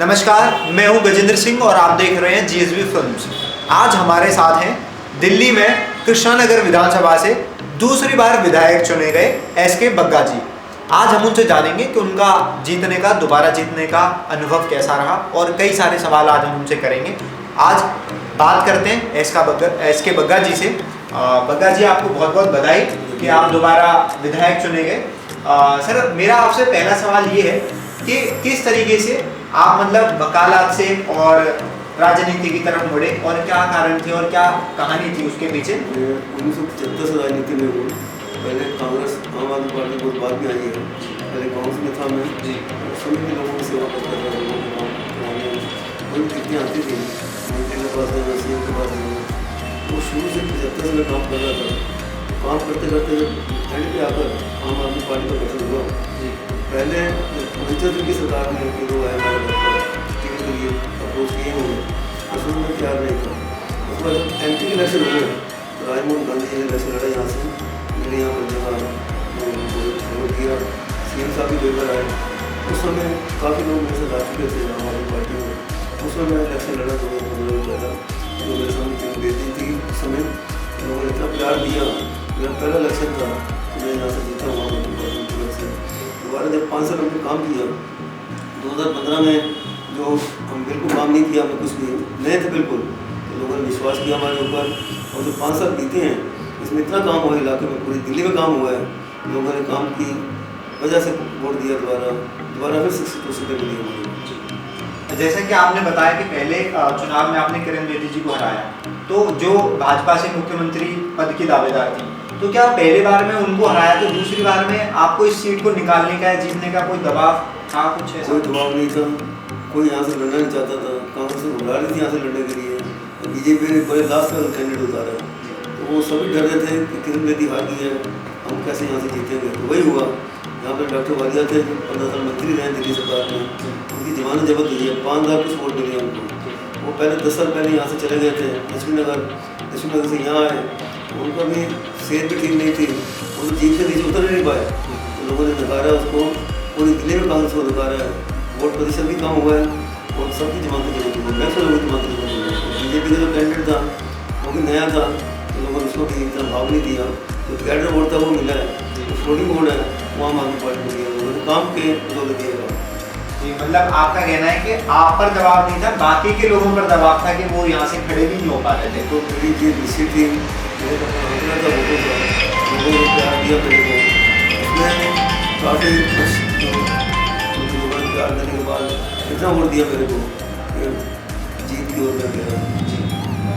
नमस्कार, मैं हूं गजेंद्र सिंह और आप देख रहे हैं जीएसबी फिल्म्स। आज हमारे साथ हैं दिल्ली में कृष्णानगर विधानसभा से दूसरी बार विधायक चुने गए एसके बग्गा जी। आज हम उनसे जानेंगे कि उनका दोबारा जीतने का अनुभव कैसा रहा और कई सारे सवाल आज हम उनसे करेंगे। आज बात करते हैं एसके बग्गा जी से। बग्गा जी, आपको बहुत बहुत बधाई कि आप दोबारा विधायक चुने गए। सर, मेरा आपसे पहला सवाल ये है कि किस तरीके से आप वकालत से और राजनीति की तरफ मुड़े और क्या कारण थे और क्या कहानी थी उसके पीछे? 1975 से राजनीति में हूँ। पहले कांग्रेस आम आदमी पार्टी बहुत बाद में आई है। पहले कांग्रेस में था मैं जी। सभी के लोगों की सेवा करता था, लोगों के काम कराने कोई कितनी आती थी मंत्री के पास जाना, सीएम के पास जाना। वो शुरू से 75 से मैं काम कर रहा था। काम करते करते जब एंड पे आकर आम आदमी पार्टी का गठन हुआ, पहले पंचायत की सरकार ने कि वो है हमारे टिकट के लिए अप्रोच किए होंगे, उसमें मैं तैयार नहीं था। उसके बाद जब एमपी के इलेक्शन हुए तो राजमोहन गांधी जी ने इलेक्शन लड़ा यहाँ से, मेरे यहाँ पर जगह वोट किया। सीएम साहब भी 2 बार आए। उस समय काफ़ी लोग मेरे साथ आ चुके थे आम आदमी पार्टी में। उस समय मैं इलेक्शन लड़ा 2015 में पहला, जो मेरे सामने टिकट देती थी। उस समय लोगों ने इतना प्यार दिया। मेरा पहला इलेक्शन था, मैं यहाँ से जीता हुआ आम आदमी पार्टी की इलेक्शन। दोबारा जब 5 साल हमने काम किया, 2015 में जो हम बिल्कुल काम नहीं किया, हमें कुछ भी नए थे बिल्कुल, तो लोगों ने विश्वास किया हमारे ऊपर। और जो 5 साल बीते हैं इसमें इतना काम हुआ, इलाके में पूरी दिल्ली में काम हुआ है। लोगों ने काम की वजह से वोट दिया, दोबारा फिर 62 सीटें मिली हमारी। जैसा कि आपने बताया कि पहले चुनाव में आपने किरण बेदी जी को हराया, तो जो भाजपा से मुख्यमंत्री पद की दावेदार थी, तो क्या पहले बार में उनको हराया तो दूसरी बार में आपको इस सीट को निकालने का या जीतने का कोई दबाव था? कुछ ऐसा? कोई दबाव नहीं था, कोई यहाँ से लड़ना नहीं चाहता था। कांग्रेस ने बुला रही थी यहाँ से लड़ने के लिए, बीजेपी ने बड़े लास्ट का कैंडिडेट उतारा, तो वो सभी डर रहे थे कि किरण बेदी हार गई है, हम कैसे यहाँ से जीतेंगे। तो वही हुआ। यहाँ पर डॉक्टर वालिया थे, 15 साल मंत्री रहे दिल्ली सरकार में, उनकी जमानत जब्त हुई है, 5 लाख कुछ वोट मिली उनको। वो पहले 10 साल पहले यहाँ से चले गए थे लक्ष्मी नगर से यहाँ आए। उनका भी सेहत भी ठीक नहीं थी, वो तो जीप से नीचे उतर नहीं पाए। तो लोगों ने नकारा उसको, पूरी दिल्ली में कांग्रेस को नकारा है। वोट प्रतिशत भी कम हुआ है और सबकी जमानत जरूरत हुई, पैसे लोगों की जमानत जरूरत हुई। बीजेपी का जो कैंडिडेट था वो भी नया था, तो लोगों ने उसको भी इतना भाव नहीं दिया। जो कैडर वोट था वो मिला है, जो फ्लोटिंग वोट है वो आम आदमी पार्टी को दिया। लोगों ने काम के बदौलत दिया जी। आपका कहना है कि आप पर दबाव नहीं था, बाकी के लोगों पर दबाव था कि वो यहाँ से खड़े भी नहीं हो पा रहे थे। तो मेरी ये निश्चित थी, मेरे का हौसला था वोटों का, लोगों ने प्यार दिया मेरे को। उसमें काफ़ी लोगों ने प्यार देने के बाद इतना वोट दिया मेरे को, जीत की ओर में गया।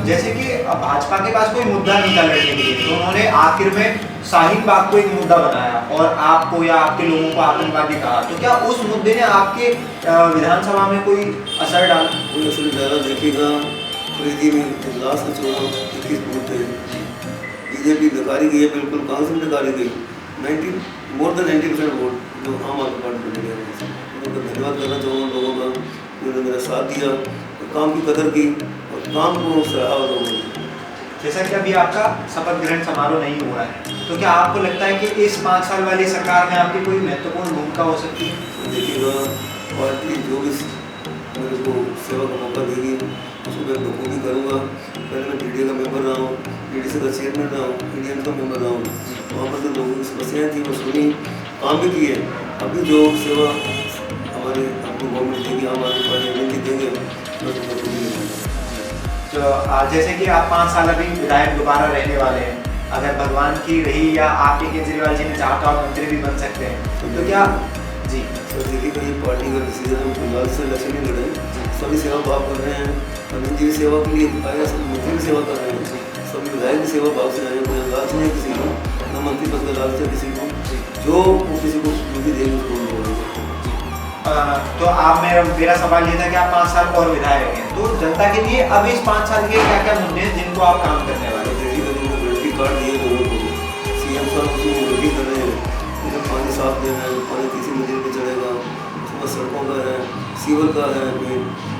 जैसे कि भाजपा के पास कोई मुद्दा नहीं था लड़ने के लिए, तो उन्होंने आखिर में शाहीन बाग को एक मुद्दा बनाया और आपको या आपके लोगों को आतंकवादी कहा, तो क्या उस मुद्दे ने आपके विधानसभा में कोई असर डाला? कोई असर डाला देखिएगा। फरीदी में लास्ट का 21 बूथ थे, बीजेपी नकारी गई है बिल्कुल, कांग्रेस में नकारी गई। मोर देन 90% वोट जो आम आदमी पार्टी को मिले। उनका धन्यवाद करना चाहूँगा लोगों का, उन्होंने मेरा साथ दिया, काम की कदर की और काम को सराहा लोगों ने। जैसा कि अभी आपका शपथ ग्रहण समारोह नहीं हुआ है, तो क्या आपको लगता है कि इस 5 साल वाली सरकार में आपकी कोई महत्वपूर्ण भूमिका हो सकती है? देखिएगा, पार्टी जो भी मेरे को सेवा का मौका देगी उसको मैं बखूबी करूँगा। पहले मैं टीडीए का मेंबर रहा हूँ, टीडीसी का चेयरमैन रहा हूँ, इंडियन का मेंबर रहा हूँ। वहाँ पर जो लोगों की समस्याएँ थी वो सुनी, काम भी किए। अभी जो सेवा हमारे आपको गवर्नमेंट देगी, आम आदमी पार्टी देंगे, तो जैसे कि आप 5 साल अभी विधायक दोबारा रहने वाले हैं, अगर भगवान की रही या आपके केजरीवाल जी ने चाहा तो आप मंत्री भी बन सकते हैं, तो क्या? जी सर, दिल्ली का ये पार्टी का डिसीजन है। फिलहाल से इलेक्शन नहीं लड़े, सभी सेवा भाव कर रहे हैं। अनिल जी भी सेवा के लिए आए, सब मंत्री भी सेवा कर रहे हैं, सभी विधायक भी सेवा भाव से आए। कोई लालच नहीं है किसी को, न मंत्री पद का लालच है किसी को, जो किसी को जो भी देंगे उसको तो आप मेरा सवाल ये था कि आप 5 साल और विधायक हैं, तो जनता के लिए अब इस 5 साल के क्या क्या मुद्दे हैं जिनको आप काम करने वाले हैं? गारंटी कार्ड दिए लोगों को, सीएम साहब उसमें गारंटी कर रहे हैं, उधर पानी साफ देना है, पानी तीसरी मंजिल पे चढ़ेगा, उसके सड़कों का है, सीवर का है।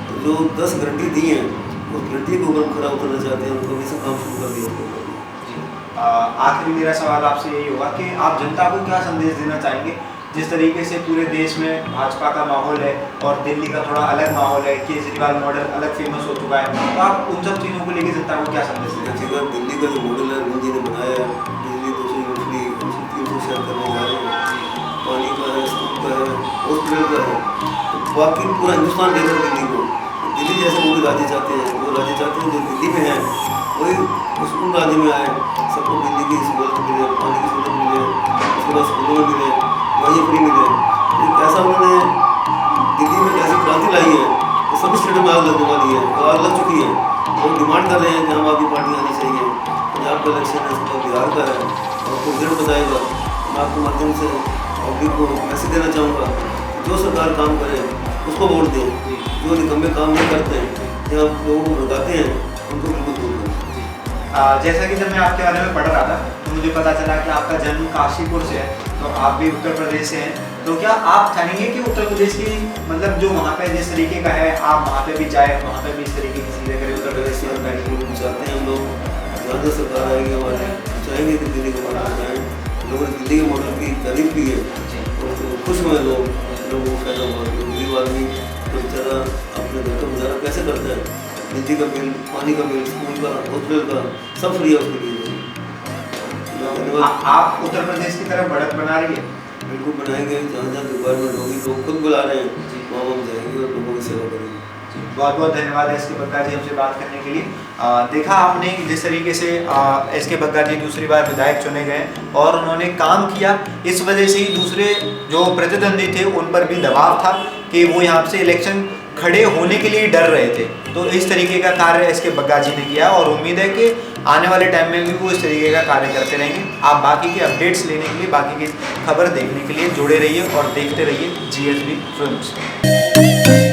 तो जो 10 गारंटी दी हैं उस गारंटी के ऊपर खड़ा उतरना चाहते हैं, उनको अभी से काम शुरू कर दिया। आखिरी मेरा सवाल आपसे यही होगा कि आप जनता को क्या संदेश देना चाहेंगे? जिस तरीके से पूरे देश में भाजपा का माहौल है और दिल्ली का थोड़ा अलग माहौल है, केजरीवाल मॉडल अलग फेमस हो चुका है, तो आप उन सब चीज़ों को लेकर जनता को क्या संदेश देना चाहिए? जगह दिल्ली का जो मॉडल है मोदी ने बनाया है, दिल्ली 200 यूनिवर्सिटी 300 शहर करने जा रहे हैं, पानी का है, स्कूल का है, हॉस्पिटल का है, तो बाकी पूरा हिंदुस्तान देख रहा है दिल्ली को। दिल्ली जैसे मोदी राज्य चाहते हैं, वो राज्य चाहते हैं जो दिल्ली में है वही उन राज्य में आए, सबको बिजली की सहूलत मिले, पानी की सहूलत मिले, उसके बाद स्कूलों में मिले, दवाइयाँ फ्री मिले। लेकिन ऐसा उन्होंने दिल्ली में ऐसी क्रांति लाई है कि सभी स्टेटों में आग लगने वाली है और आग लग चुकी है। वो डिमांड कर रहे हैं कि आम आदमी पार्टी आनी चाहिए। पंजाब का इलेक्शन है, उसका बिहार का है, और कुछ रिजल्ट बताएगा। मैं आपके माध्यम से पब्लिक को मैसेज देना चाहूँगा कि जो सरकार काम करे उसको वोट दें, जो निकम्मे काम नहीं करते हैं या लोगों को भड़काते हैं उनको बिल्कुल दूर करें। जैसा कि जब मैं आपके बारे में पढ़ रहा था तो मुझे पता चला कि आपका जन्म काशीपुर से है, तो आप भी उत्तर प्रदेश से हैं, तो क्या आप चाहेंगे कि उत्तर प्रदेश की मतलब जो वहाँ पे जिस तरीके का है आप वहाँ पे भी जाए, वहाँ पे भी इस तरीके की चीज़ें करें उत्तर प्रदेश की सरकार? चाहते हैं हम लोग, ज़्यादा सरकार आएगी हमारे, चाहेंगे कि दिल्ली का मॉडल बनाएं। लोगों ने दिल्ली के मॉडल की तारीफ की है और खुश हुए लोगों को फायदा हुआ। गरीब आदमी तो बेचारा अपने घर का गुजारा कैसे करता है, बिजली का बिल, पानी का बिल, स्कूल का, हॉस्पिटल का सब फ्री है उसके लिए। आप उत्तर प्रदेश की तरफ बढ़त बना रही है? बिल्कुल बनाएंगे, जहाँ जहाँ डिपार्टमेंट होगी लोग खुद बुला रहे हैं वहाँ हम जाएंगे और लोगों की सेवा करेंगे। बहुत बहुत धन्यवाद एस के बग्गा जी हमसे बात करने के लिए। देखा आपने जिस तरीके से एस के बग्गा जी दूसरी बार विधायक चुने गए और उन्होंने काम किया, इस वजह से ही दूसरे जो प्रतिद्वंदी थे उन पर भी दबाव था कि वो यहाँ से इलेक्शन खड़े होने के लिए डर रहे थे। तो इस तरीके का कार्य एस के बग्गा जी ने किया और उम्मीद है कि आने वाले टाइम में भी वो इस तरीके का कार्य करते रहेंगे। आप बाकी के अपडेट्स लेने के लिए, बाकी की खबर देखने के लिए जुड़े रहिए और देखते रहिए GSB फिल्म्स।